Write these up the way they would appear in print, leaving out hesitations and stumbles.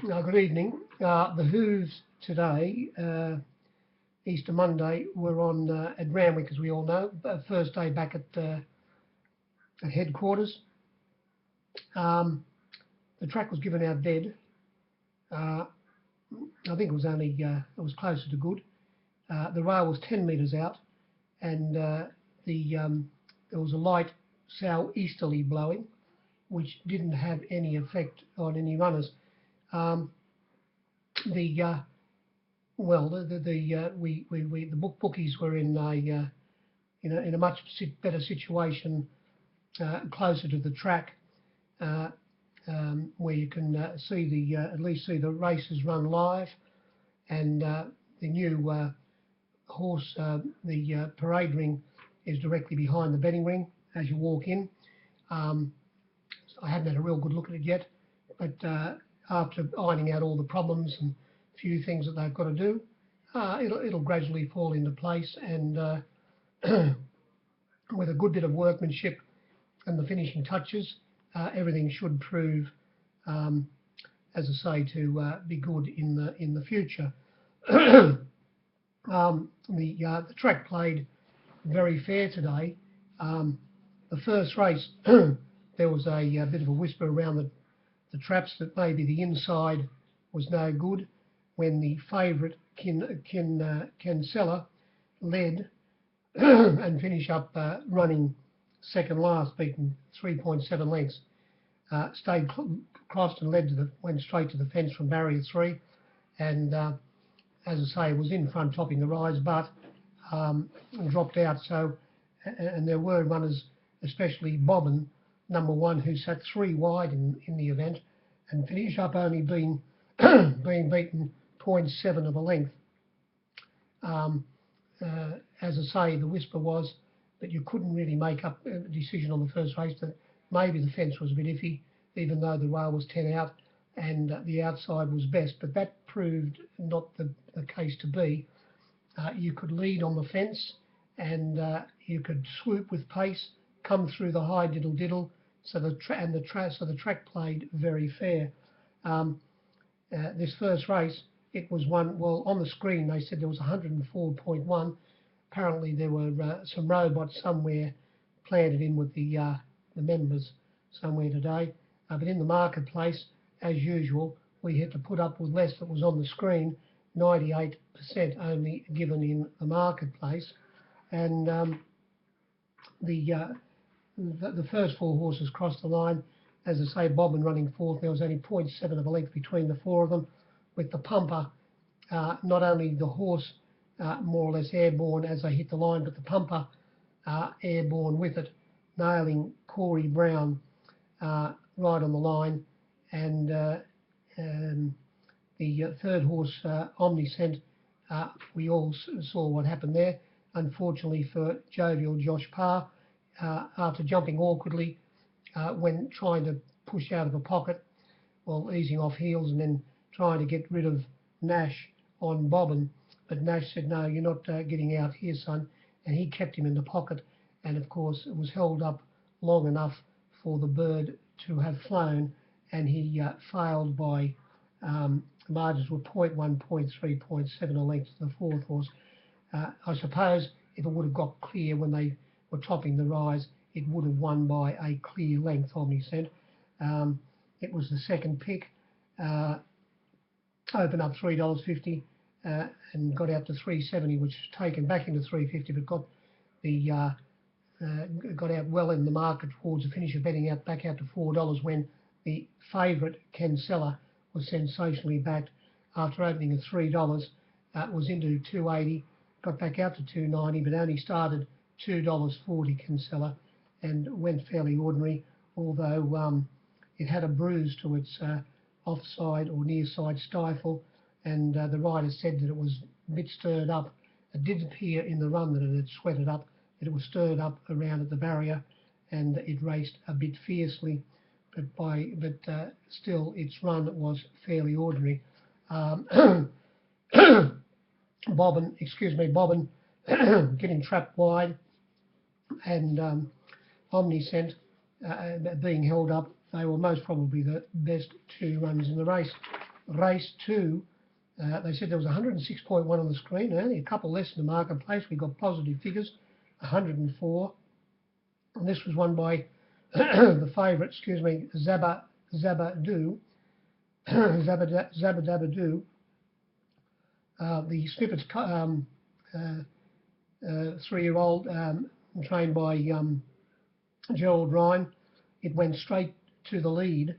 Good evening. The Hooves today, Easter Monday, were on at Randwick, as we all know. First day back at headquarters. The track was given out dead. I think it was only it was closer to good. The rail was 10 metres out, and there was a light southeasterly blowing, which didn't have any effect on any runners. The bookies were in a much better situation closer to the track, where you can see at least see the races run live, and the new horse, the parade ring, is directly behind the betting ring as you walk in. I haven't had a real good look at it yet, but after ironing out all the problems and a few things that they've got to do, it'll gradually fall into place, and with a good bit of workmanship and the finishing touches, everything should prove, as I say, to be good in the future. The track played very fair today. The first race, there was a bit of a whisper around the traps that maybe the inside was no good, when the favourite Kinsella led and finished up running second last, beaten 3.7 lengths. Stayed crossed and went straight to the fence from barrier 3, and as I say, was in front topping the rise, but dropped out. So, and there were runners, especially Bobbin, number 1, who sat 3 wide in the event and finished up only being beaten 0.7 of a length. As I say, the whisper was that you couldn't really make up a decision on the first race, that maybe the fence was a bit iffy, even though the rail was 10 out and the outside was best, but that proved not the case to be. You could lead on the fence, and you could swoop with pace, come through the high diddle, so the track played very fair. This first race, it was won, well, on the screen they said there was 104.1. Apparently there were some robots somewhere planted in with the members somewhere today, but in the marketplace, as usual, we had to put up with less that was on the screen. 98% only given in the marketplace, and the first 4 horses crossed the line. As I say, Bobbin running 4th. There was only 0.7 of a length between the 4 of them, with the pumper, not only the horse more or less airborne as they hit the line, but the pumper airborne with it, nailing Corey Brown right on the line. And the third horse, Omniscent, we all saw what happened there. Unfortunately for jovial Josh Parr, after jumping awkwardly when trying to push out of a pocket, well, easing off heels and then trying to get rid of Nash on Bobbin. But Nash said, "No, you're not getting out here, son." And he kept him in the pocket. And of course, it was held up long enough for the bird to have flown, and he failed by margins were 0.1, 0.3, 0.7 a length to the 4th horse. I suppose if it would have got clear when they were topping the rise, it would have won by a clear length, Omniscent. It was the second pick, opened up $3.50 and got out to $3.70, which was taken back into $3.50, but got out well in the market towards the finish of betting out back out to $4, when the favourite Kinsella was sensationally backed after opening at $3. Was into $2.80, got back out to $2.90, but only started $2.40 Kinsella, and went fairly ordinary, although it had a bruise to its offside or near side stifle, and the rider said that it was a bit stirred up. It did appear in the run that it had sweated up, that it was stirred up around at the barrier, and it raced a bit fiercely, but still its run was fairly ordinary. Bobbin getting trapped wide, and Omniscent being held up. They were most probably the best 2 runs in the race. Race 2, they said there was 106.1 on the screen, only a couple less in the marketplace. We got positive figures, 104. And this was won by the favourite, Zabadoo. Zabadabadoo. The Snippets 3-year-old, trained by Gerald Ryan. It went straight to the lead.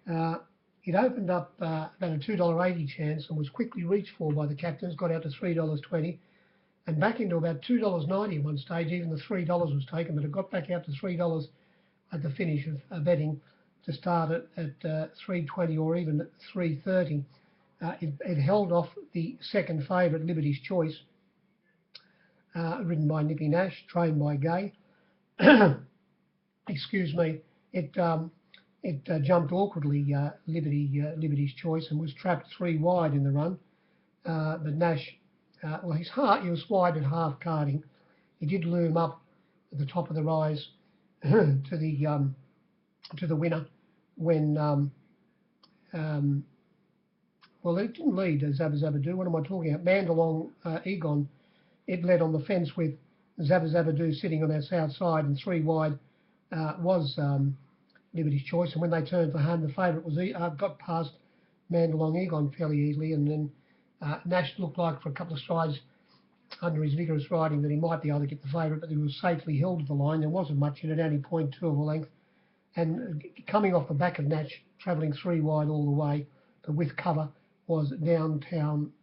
It opened up about a $2.80 chance and was quickly reached for by the captains, got out to $3.20 and back into about $2.90 at one stage. Even the $3 was taken, but it got back out to $3 at the finish of betting to start at $3.20 or even $3.30. It held off the second favourite, Liberty's Choice, ridden by Nippy Nash, trained by Gay. Excuse me. It jumped awkwardly, Liberty's Choice, and was trapped 3 wide in the run. But Nash, well, he was wide at half carding. He did loom up at the top of the rise to the winner when well, it didn't lead Zabadoo. What am I talking about? Mandalong Egon. It led on the fence with Zabadoo sitting on our south side, and 3 wide was Liberty's Choice. And when they turned for home, the favourite was got past Mandalong Egon fairly easily, and then Nash looked like for a couple of strides under his vigorous riding that he might be able to get the favourite, but he was safely held to the line. There wasn't much in it, only 0.2 of a length. And coming off the back of Nash, travelling 3 wide all the way, but with cover, was Downtown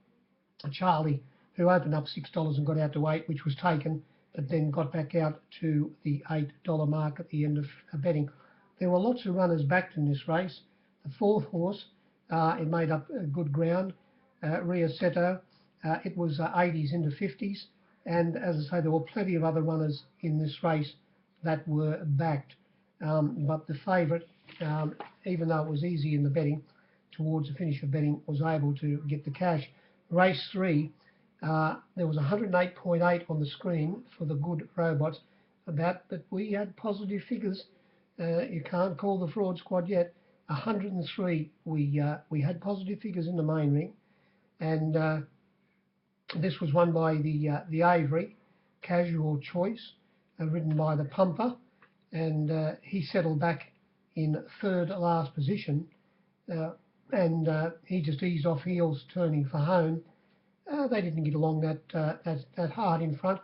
Charlie, who opened up $6 and got out to 8, which was taken, but then got back out to the $8 mark at the end of betting. There were lots of runners backed in this race. The 4th horse, it made up good ground. Rio Seto, it was 80s into 50s, and as I say, there were plenty of other runners in this race that were backed. But the favourite, even though it was easy in the betting, towards the finish of betting, was able to get the cash. Race 3, there was 108.8 on the screen for the good robots, but we had positive figures. You can't call the fraud squad yet. 103, we had positive figures in the main ring, and this was won by the Avery Casual Choice, ridden by the Pumper, and he settled back in 3rd last position, and he just eased off heels, turning for home. They didn't get along that hard in front.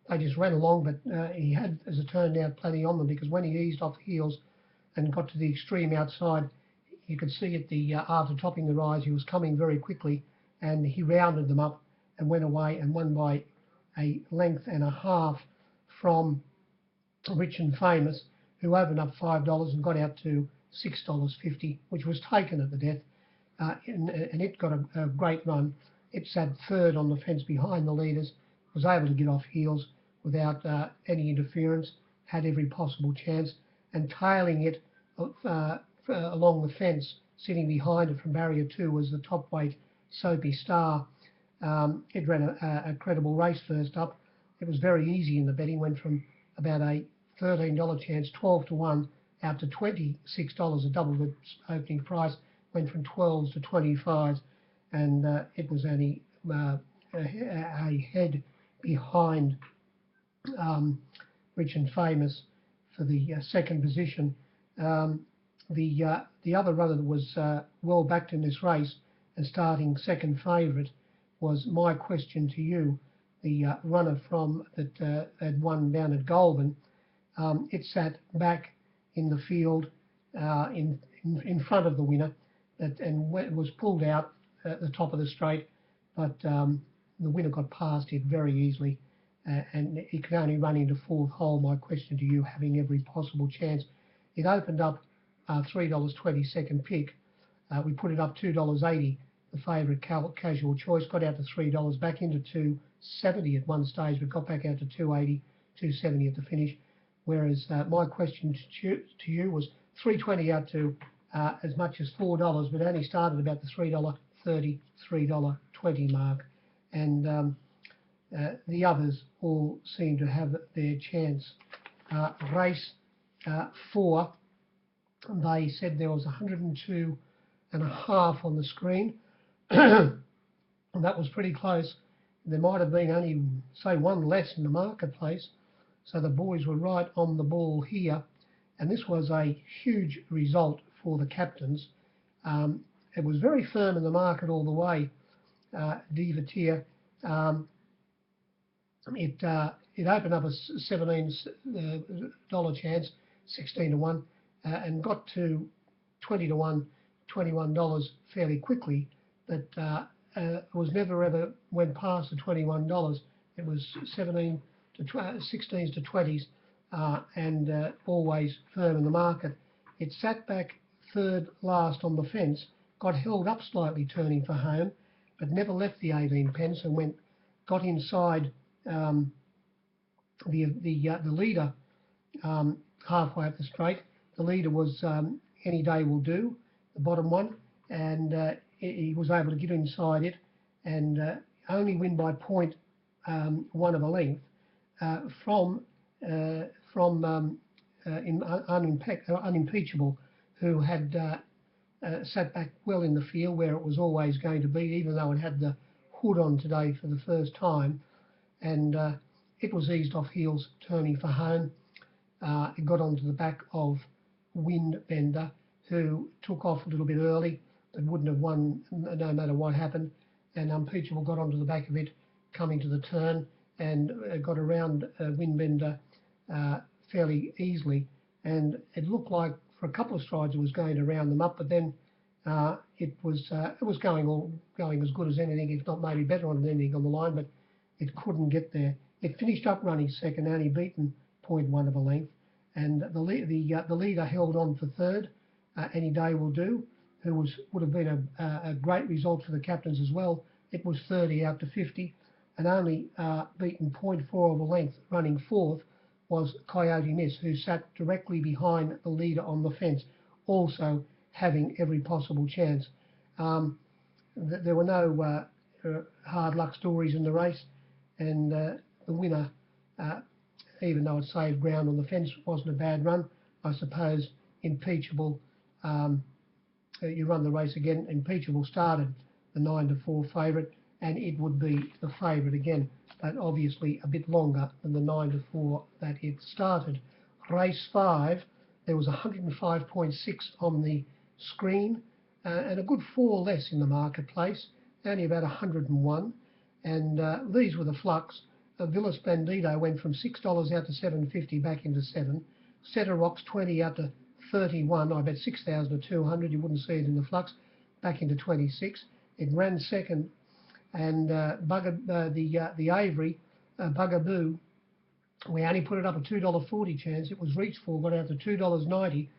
They just ran along, but he had, as it turned out, plenty on them, because when he eased off heels and got to the extreme outside, you could see at the after topping the rise, he was coming very quickly, and he rounded them up and went away and won by a length and a half from Rich and Famous, who opened up $5 and got out to $6.50, which was taken at the death, and it got a great run. It sat 3rd on the fence behind the leaders, was able to get off heels without any interference, had every possible chance, and tailing it along the fence, sitting behind it from barrier 2, was the top weight Soapy Star. It ran a credible race first up. It was very easy in the betting, went from about a $13 chance, 12 to 1, out to $26, a double the opening price, went from 12s to 25s, and it was only a head behind Rich and Famous for the 2nd position. The other runner that was well backed in this race and starting 2nd favourite was My Question to You, the runner from that had won down at Goulburn. It sat back in the field in front of the winner, and was pulled out at the top of the straight, but the winner got past it very easily, and it could only run into 4th hole, My Question to You, having every possible chance. It opened up $3.20 2nd pick. We put it up $2.80, the favourite Casual Choice, got out to $3, back into $2.70 at one stage, but got back out to $2.80, $2.70 at the finish. Whereas My Question to You was $3.20 out to as much as $4, but only started about the $3.30, $3.20 mark. And the others all seem to have their chance. Race 4, they said there was 102.5 on the screen. And that was pretty close. There might have been only, say, one less in the marketplace. So the boys were right on the ball here. And this was a huge result for the captains. It was very firm in the market all the way, Divatir. It opened up a $17 chance, 16 to 1, and got to 20 to 1, $21 fairly quickly. But it was never ever went past the $21. It was 17 to 16s to 20s, and always firm in the market. It sat back third last on the fence, got held up slightly turning for home, but never left the 18 pence and got inside the leader halfway up the straight. The leader was Any Day Will Do, the bottom one, and he was able to get inside it and only win by 0.1 of a length from Unimpeachable, who had sat back well in the field where it was always going to be, even though it had the hood on today for the first time. And it was eased off heels turning for home. It got onto the back of Windbender, who took off a little bit early but wouldn't have won no matter what happened. And Unimpeachable got onto the back of it coming to the turn and got around Windbender fairly easily. And it looked like for a couple of strides it was going to round them up, but then it was going as good as anything, if not maybe better on anything on the line, but it couldn't get there. It finished up running second, only beaten 0.1 of a length, and the leader held on for third, Any Day Will Do, who would have been a great result for the captains as well. It was 30 out to 50, and only beaten 0.4 of a length running fourth was Coyote Miss, who sat directly behind the leader on the fence, also having every possible chance. There were no hard luck stories in the race, and the winner, even though it saved ground on the fence, wasn't a bad run. I suppose Impeachable, you run the race again, Impeachable started the 9 to 4 favourite, and it would be the favourite again, but obviously a bit longer than the 9 to 4 that it started. Race 5, there was 105.6 on the screen, and a good 4 less in the marketplace, only about 101. And these were the flux. Villas Bandito went from $6 out to $7.50 back into 7. Setter Rocks 20 out to 31. I bet 6,200. You wouldn't see it in the flux. Back into 26. It ran second, and the Avery Bugaboo, we only put it up a $2.40 chance. It was reached for, got out to $2.90,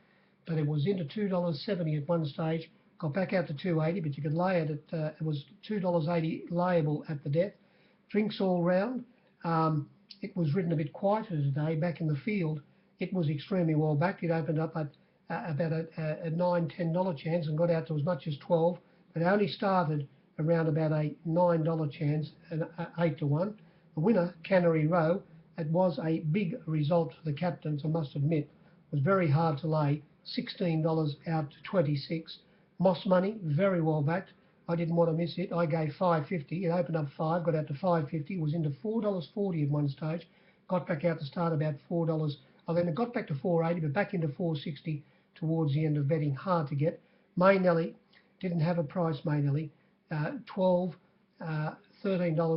but it was into $2.70 at one stage. Got back out to $2.80, but you could lay it at, it was $2.80 layable at the death. Drinks All Round, it was ridden a bit quieter today back in the field. It was extremely well backed. It opened up at about a $9, $10 chance and got out to as much as 12, but only started around about a $9 chance and 8 to 1. The winner, Cannery Row, it was a big result for the captains, I must admit. It was very hard to lay, $16 out to 26. Moss Money, very well backed. I didn't want to miss it. I gave $5.50. It opened up 5, got out to $5.50, was into $4.40 at one stage. Got back out to start about $4. Oh, then it got back to $4.80, but back into $4.60 towards the end of betting. Hard to get. May Nelly, didn't have a price, May Nelly. $13,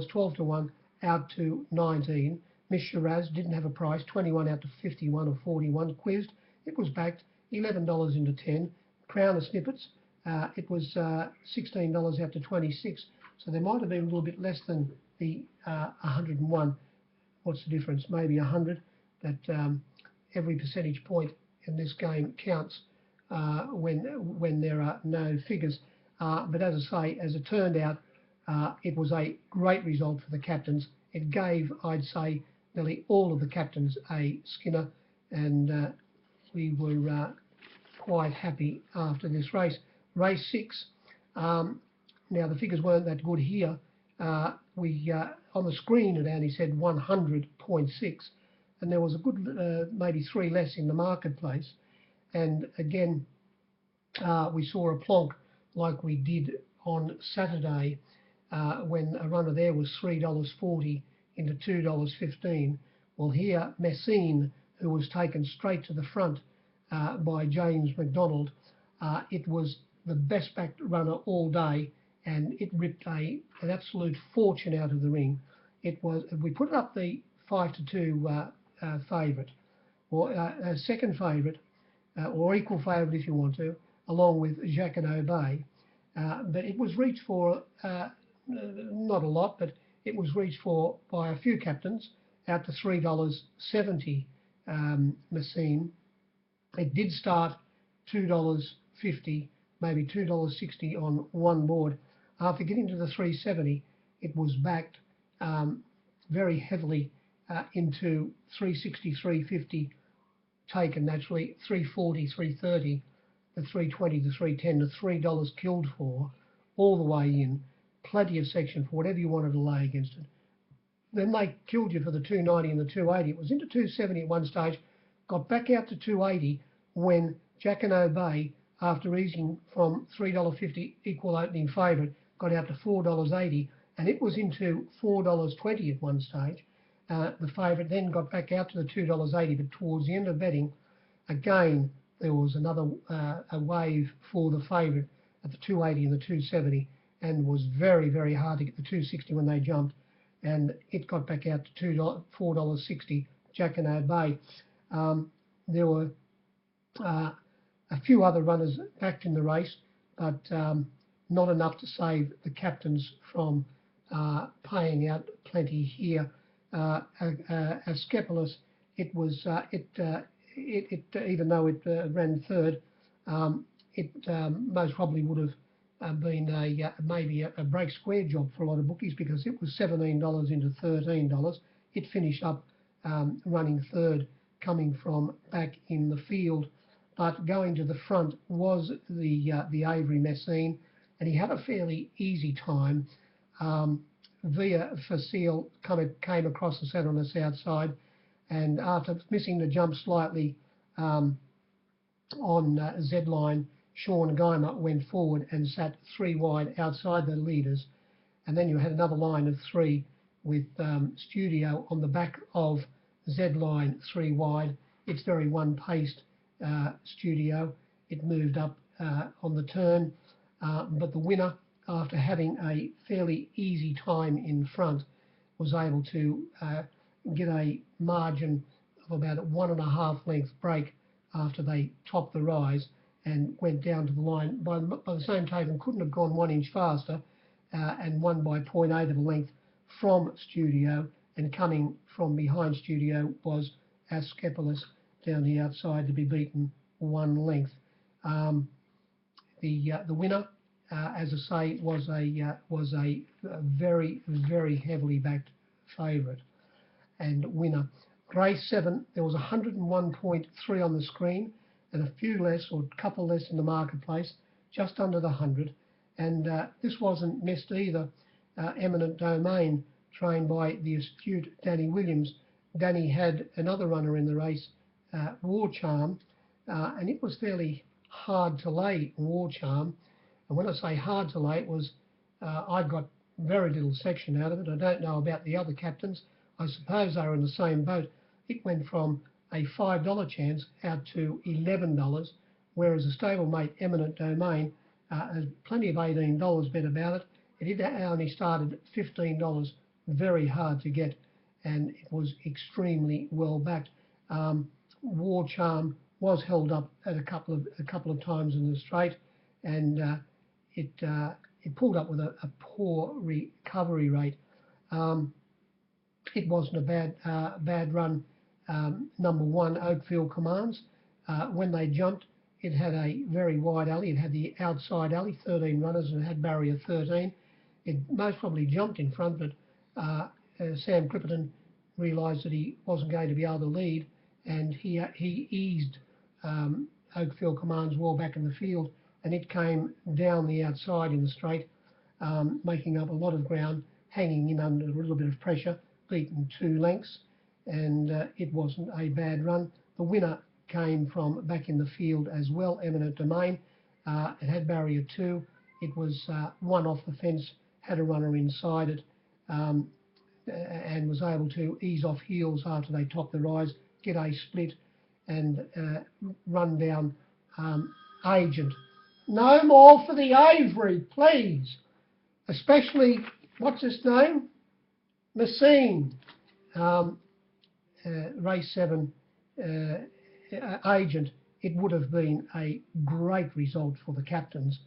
12 to 1, out to 19. Miss Shiraz didn't have a price, 21 out to 51 or 41. Quizzed, it was backed, $11 into 10. Crown of Snippets, it was $16 out to 26. So there might have been a little bit less than the 101. What's the difference? Maybe 100. But every percentage point in this game counts when there are no figures. But as I say, as it turned out, it was a great result for the captains. It gave, I'd say, nearly all of the captains a Skinner, and we were quite happy after this race. Race 6, now the figures weren't that good here. We on the screen it only said 100.6, and there was a good maybe 3 less in the marketplace. And again, we saw a plonk like we did on Saturday when a runner there was $3.40 into $2.15. Well, here Messine, who was taken straight to the front by James McDonald, it was the best backed runner all day, and it ripped an absolute fortune out of the ring. It was, we put up the 5-2 favourite, or second favourite, or equal favourite if you want to, along with Jacquinot Bay. But it was reached for, not a lot, but it was reached for by a few captains out to $3.70 Messine. It did start $2.50, maybe $2.60 on one board. After getting to the 370, it was backed very heavily into 360, 350, taken naturally, 340, 330, the 320, the 310, the $3 killed for, all the way in, plenty of section for whatever you wanted to lay against it. Then they killed you for the 290 and the 280. It was into 270 at one stage, got back out to 280 when Jacquinot Bay, after easing from $3.50 equal opening favourite, got out to $4.80, and it was into $4.20 at one stage. The favourite then got back out to the $2.80, but towards the end of betting, again, there was another a wave for the favourite at the 280 and the 270, and was very, very hard to get the 260 when they jumped, and it got back out to $4.60, Jacquinot Bay. There were a few other runners backed in the race, but not enough to save the captains from paying out plenty here. Asclepius, it was even though it ran third, it most probably would have been maybe a break square job for a lot of bookies, because it was $17 into $13. It finished up running third, coming from back in the field, but going to the front was the Avery Messine, and he had a fairly easy time. Via Facile came across and sat on the south side, and after missing the jump slightly on Z-line, Sean Geimer went forward and sat 3 wide outside the leaders, and then you had another line of 3 with Studio on the back of Z-line 3 wide. It's very one-paced Studio. It moved up on the turn, but the winner, after having a fairly easy time in front, was able to get a margin of about a 1.5 length break after they topped the rise and went down to the line. By the same token, couldn't have gone 1 inch faster, and won by 0.8 of a length from Studio, and coming from behind Studio was Asclepius down the outside to be beaten 1 length. The winner, as I say, was a very, very heavily backed favourite and winner. Race 7, there was 101.3 on the screen, and a few less, or a couple less in the marketplace, just under the 100. And this wasn't missed either. Eminent Domain, trained by the astute Danny Williams. Danny had another runner in the race, War Charm, and it was fairly hard to lay War Charm. And when I say hard to lay, it was, I got very little section out of it. I don't know about the other captains. I suppose they were in the same boat. It went from a $5 chance out to $11, whereas the stablemate Eminent Domain has plenty of $18 bet about it. It only started at $15, very hard to get, and it was extremely well backed. War Charm was held up at a couple of times in the straight, and it pulled up with a poor recovery rate. It wasn't a bad run. Number 1, Oakfield Commands. When they jumped, it had a very wide alley. It had the outside alley, 13 runners, and it had barrier 13. It most probably jumped in front, but Sam Clipperton realised that he wasn't going to be able to lead, and he eased Oakfield Commands well back in the field, and it came down the outside in the straight, making up a lot of ground, hanging in under a little bit of pressure, beaten 2 lengths, and it wasn't a bad run. The winner came from back in the field as well, Eminent Domain. It had barrier 2. It was one off the fence, had a runner inside it, and was able to ease off heels after they topped the rise, get a split, and run down Agent. No more for the Avery, please. Especially, what's his name? Machine. Race 7 Agent. It would have been a great result for the captains.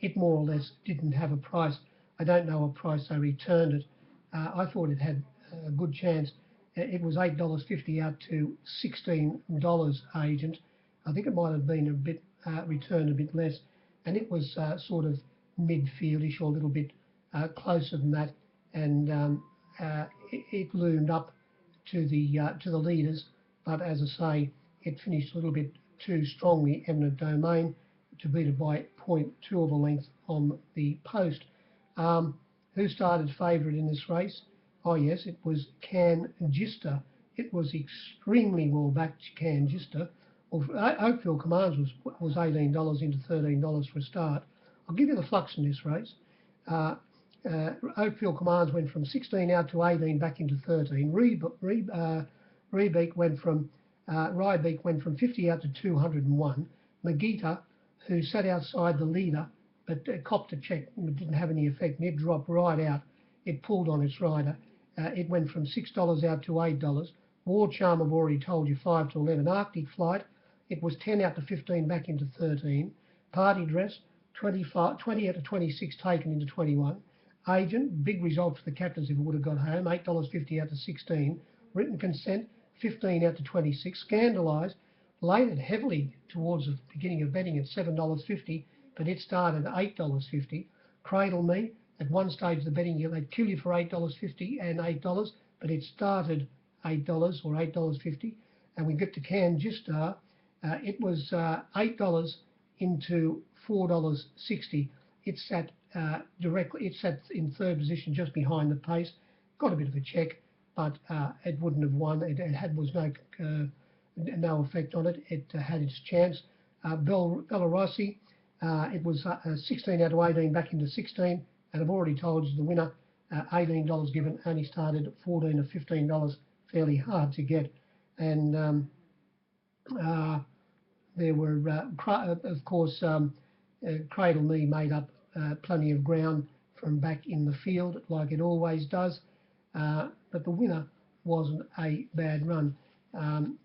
It more or less didn't have a price. I don't know what price they returned it. I thought it had a good chance. It was $8.50 out to $16 Agent. I think it might have been a bit returned a bit less, and it was sort of midfieldish or a little bit closer than that, and it loomed up to the leaders. But as I say, it finished a little bit too strongly, Eminent Domain, to beat it by 0.2 of a length on the post. Who started favourite in this race? Oh yes, it was Cangister. It was extremely well backed, Cangister. Well, Oakville Commands was $18 into $13 for a start. I'll give you the flux in this race. Oakville Commands went from 16 out to 18 back into 13. Rybeek went from 50 out to 201. Magita, who sat outside the leader but copped a check and didn't have any effect, and it dropped right out. It pulled on its rider. It went from $6 out to $8. War Charm, I've already told you, 5 to 11. Arctic Flight, it was 10 out to 15 back into 13. Party Dress, 20 out to 26 taken into 21. Agent, big result for the captains if it would have got home, $8.50 out to 16. Written Consent, 15 out to 26. Scandalised, lated heavily towards the beginning of betting at $7.50, but it started at $8.50. Cradle Me, at one stage of the betting, they'd kill you for $8.50 and $8, but it started $8 or $8.50. And we get to Cangister, it was $8 into $4.60. It sat it sat in third position just behind the pace. Got a bit of a check, but it wouldn't have won. It was no effect on it. It had its chance. Belarussi, it was 16 out of 18 back into 16, and I've already told you the winner, $18 given, only started at $14 or $15, fairly hard to get. And there were, of course, Cradle Me made up plenty of ground from back in the field, like it always does. But the winner wasn't a bad run. Run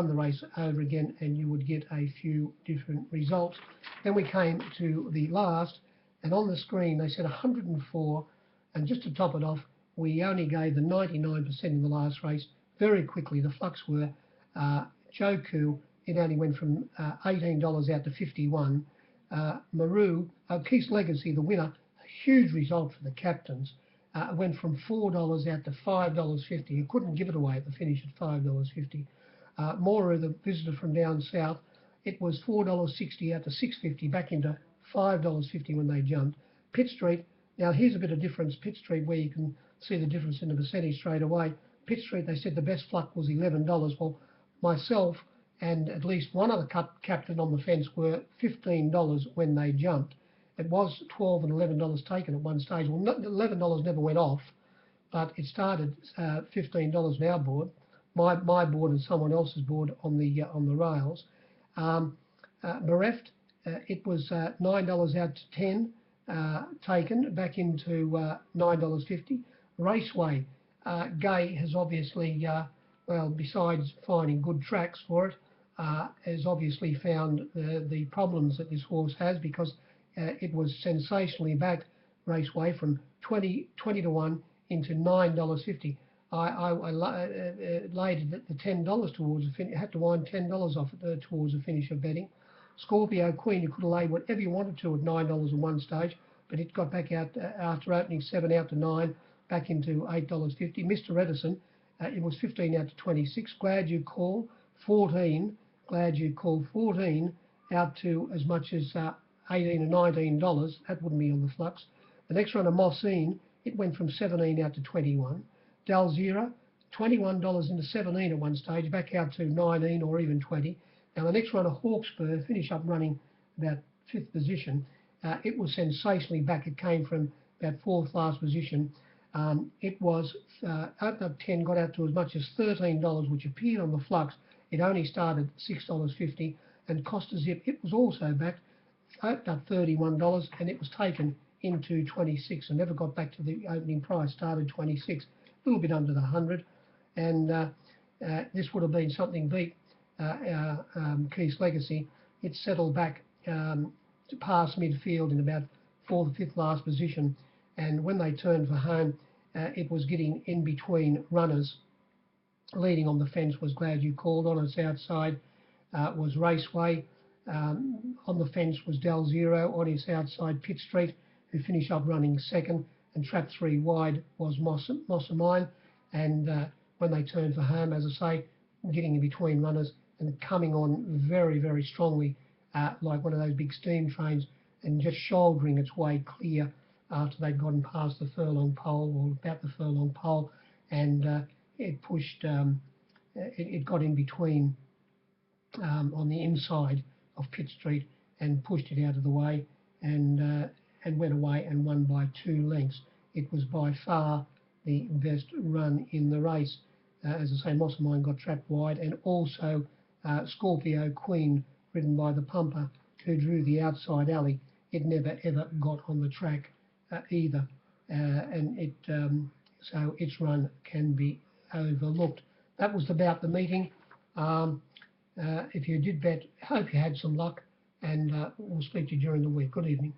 the race over again and you would get a few different results. Then we came to the last, and on the screen they said 104, and just to top it off, we only gave the 99% in the last race. Very quickly, the flux were Joku, it only went from $18 out to 51. Maru, Keith's Legacy, the winner, a huge result for the captains. Went from $4 out to $5.50. You couldn't give it away at the finish at $5.50. Mora, the visitor from down south, it was $4.60 out to $6.50, back into $5.50 when they jumped. Pitt Street, now here's a bit of difference. Pitt Street, where you can see the difference in the percentage straight away. Pitt Street, they said the best fluck was $11. Well, myself and at least one other captain on the fence were $15 when they jumped. It was $12 and $11 taken at one stage. Well, $11 never went off, but it started $15 an hour board, my board and someone else's board on the rails. Bereft, it was $9 out to 10 taken, back into $9.50. Raceway, Gay has obviously, well, besides finding good tracks for it, has obviously found the problems that this horse has, because it was sensationally backed, Raceway, from 20 to 1 into $9.50. I laid it at the $10 towards the finish. Had to wind $10 off towards the finish of betting. Scorpio Queen, you could have laid whatever you wanted to at $9 at one stage, but it got back out after opening 7 out to 9, back into $8.50. Mr. Edison, it was 15 out to 26. Glad You Call, 14. Glad You Call, 14 out to as much as $18 or $19. That wouldn't be on the flux. The next one, a Mossine, it went from 17 out to 21. Dalzira, $21 into 17 at one stage, back out to 19 or even 20. Now the next one, a Hawkspur, finish up running about fifth position. It was sensationally back. It came from about fourth last position. It was opened up 10, got out to as much as $13, which appeared on the flux. It only started $6.50, and cost a zip. It was also back, opened up $31, and it was taken into 26 and never got back to the opening price. Started 26, a little bit under the 100, and this would have been something beat Keith's Legacy. It settled back to past midfield in about fourth, fifth last position, and when they turned for home, it was getting in between runners. Leading on the fence was Glad You Called. On its outside was Raceway. On the fence was Del Zero. On his outside, Pitt Street, who finished up running second. And trapped 3 wide was Mossamine. And when they turned for home, as I say, getting in between runners and coming on very, very strongly, like one of those big steam trains, and just shouldering its way clear after they'd gotten past the furlong pole, or about the furlong pole, and it pushed, it got in between on the inside of Pitt Street and pushed it out of the way, and went away and won by 2 lengths. It was by far the best run in the race. As I say, Mossamine got trapped wide, and also Scorpio Queen, ridden by the Pumper, who drew the outside alley. It never ever got on the track either, and it so its run can be overlooked. That was about the meeting. If you did bet, hope you had some luck, and we'll speak to you during the week. Good evening.